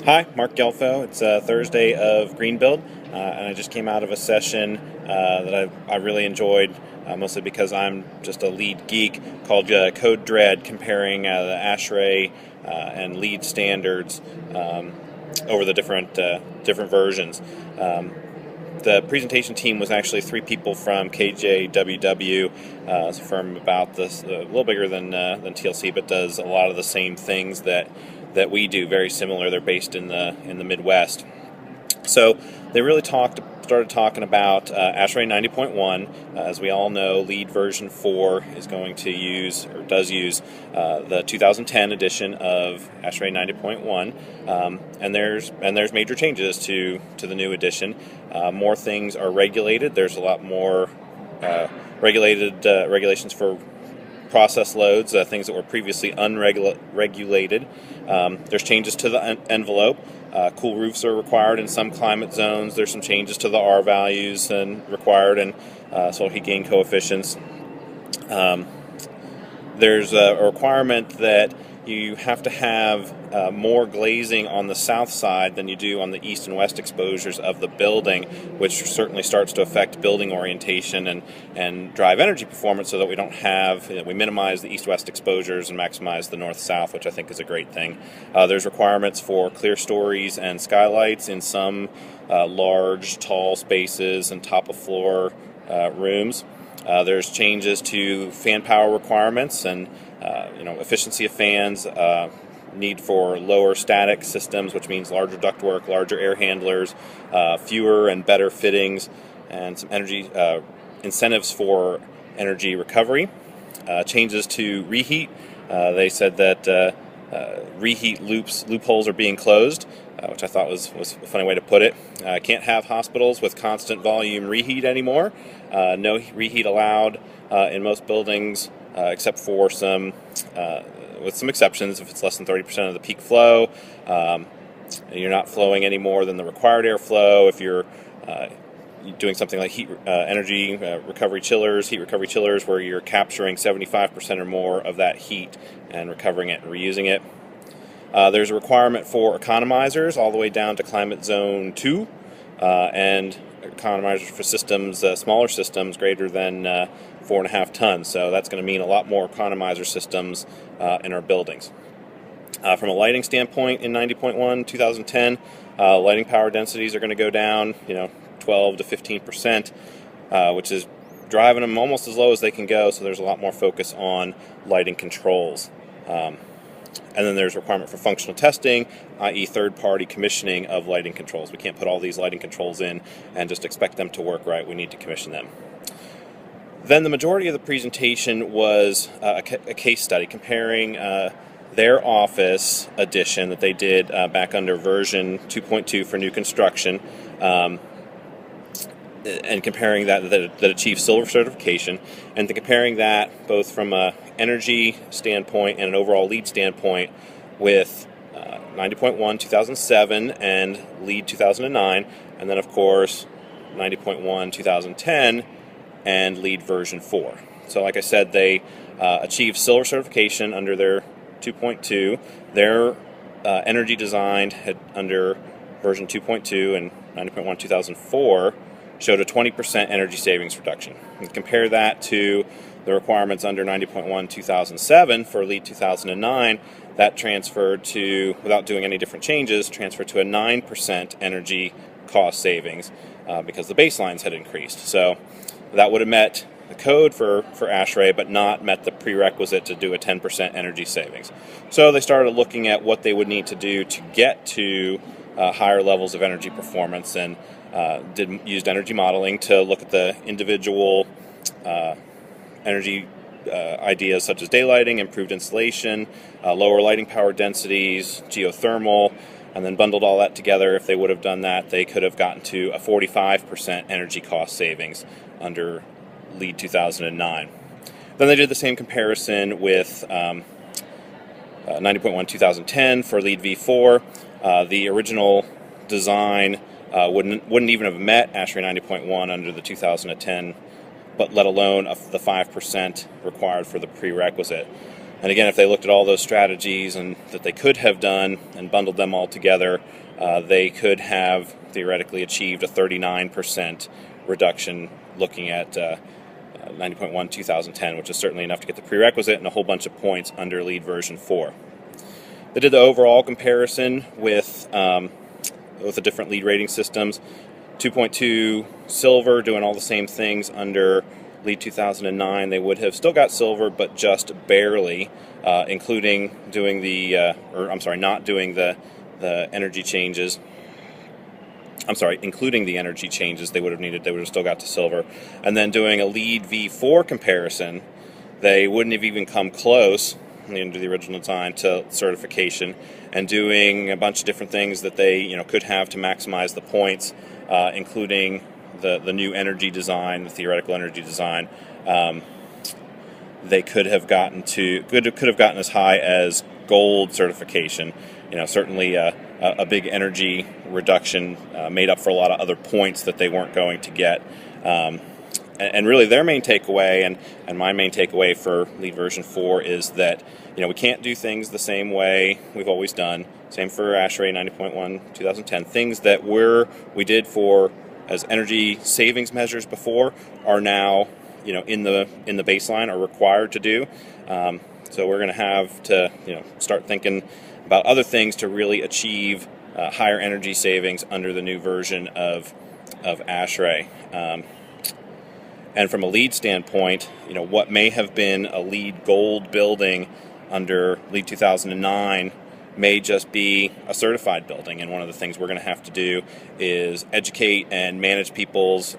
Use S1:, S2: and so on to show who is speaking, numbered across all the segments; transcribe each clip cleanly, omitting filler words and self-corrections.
S1: Hi, Mark Gelfo. It's Thursday of Greenbuild, and I just came out of a session that I really enjoyed, mostly because I'm just a lead geek, called Code Dread, comparing the ASHRAE and lead standards over the different versions. The presentation team was actually three people from KJWW. It's a firm about this, a little bigger than TLC, but does a lot of the same things that we do. Very similar. They're based in the Midwest. So they really started talking about ASHRAE 90.1. As we all know, lead version 4 is going to use, or does use, the 2010 edition of ASHRAE 90.1, and there's major changes to the new edition. More things are regulated. There's a lot more regulations for process loads, things that were previously unregulated. There's changes to the envelope. Cool roofs are required in some climate zones. There's some changes to the R values and required and solar heat gain coefficients. There's a requirement that you have to have more glazing on the south side than you do on the east and west exposures of the building, which certainly starts to affect building orientation and drive energy performance, so that we don't have, we minimize the east-west exposures and maximize the north-south, which I think is a great thing. There's requirements for clear stories and skylights in some large, tall spaces and top-of-floor rooms. There's changes to fan power requirements and efficiency of fans, need for lower static systems, which means larger ductwork, larger air handlers, fewer and better fittings, and some energy incentives for energy recovery. Changes to reheat. They said that reheat loopholes are being closed, which I thought was a funny way to put it. Can't have hospitals with constant volume reheat anymore. No reheat allowed in most buildings, except for with some exceptions. If it's less than 30% of the peak flow, you're not flowing any more than the required airflow. If you're doing something like energy recovery chillers, heat recovery chillers, where you're capturing 75% or more of that heat and recovering it and reusing it. There's a requirement for economizers all the way down to climate zone 2, and economizers for systems, smaller systems greater than 4.5 tons. So that's going to mean a lot more economizer systems in our buildings. From a lighting standpoint, in 90.1 2010, lighting power densities are going to go down 12 to 15%, which is driving them almost as low as they can go. So there's a lot more focus on lighting controls. And then there's a requirement for functional testing, i.e. third-party commissioning of lighting controls. We can't put all these lighting controls in and just expect them to work right. We need to commission them. Then the majority of the presentation was a case study comparing their office edition that they did back under version 2.2 for new construction, and comparing that achieved silver certification, and comparing that both from an energy standpoint and an overall lead standpoint with 90.1 2007 and lead 2009, and then of course 90.1 2010 and lead version 4. So like I said, they achieved silver certification under their 2.2. Their energy design had under version 2.2 and 90.1 2004 showed a 20% energy savings reduction. And compare that to the requirements under 90.1 2007 for lead 2009, that transferred to, without doing any different changes, transferred to a 9% energy cost savings because the baselines had increased. So that would have met the code for ASHRAE, but not met the prerequisite to do a 10% energy savings. So they started looking at what they would need to do to get to higher levels of energy performance, and used energy modeling to look at the individual energy ideas such as daylighting, improved insulation, lower lighting power densities, geothermal, and then bundled all that together. If they would have done that, they could have gotten to a 45% energy cost savings under lead 2009. Then they did the same comparison with 90.1 2010 for lead V4. The original design wouldn't even have met ASHRAE 90.1 under the 2010, but let alone the 5% required for the prerequisite. And again, if they looked at all those strategies and that they could have done and bundled them all together, they could have theoretically achieved a 39% reduction looking at 90.1 2010, which is certainly enough to get the prerequisite and a whole bunch of points under LEED version 4. They did the overall comparison with the different LEED rating systems. 2.2 silver, doing all the same things under LEED 2009. They would have still got silver, but just barely, including doing not doing the energy changes. Including the energy changes they would have still got to silver. And then doing a LEED V4 comparison, they wouldn't have even come close into the original design to certification, and doing a bunch of different things that they could have to maximize the points, including the new energy design, the theoretical energy design. They could have gotten as high as gold certification. Certainly a big energy reduction made up for a lot of other points that they weren't going to get. And really their main takeaway and my main takeaway for LEED version 4 is that we can't do things the same way we've always done. Same for ASHRAE 90.1 2010. Things that we did for as energy savings measures before are now in the baseline, are required to do. So we're going to have to start thinking about other things to really achieve higher energy savings under the new version of ASHRAE. And from a LEED standpoint, what may have been a LEED gold building under LEED 2009 may just be a certified building. And one of the things we're going to have to do is educate and manage people's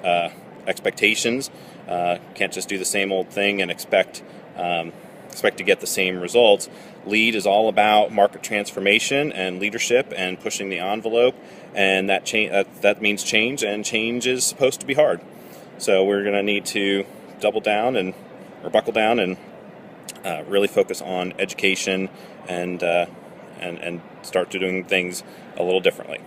S1: expectations. Can't just do the same old thing and expect to get the same results. LEED is all about market transformation and leadership and pushing the envelope, and that means change, and change is supposed to be hard. So we're going to need to buckle down and really focus on education and start doing things a little differently.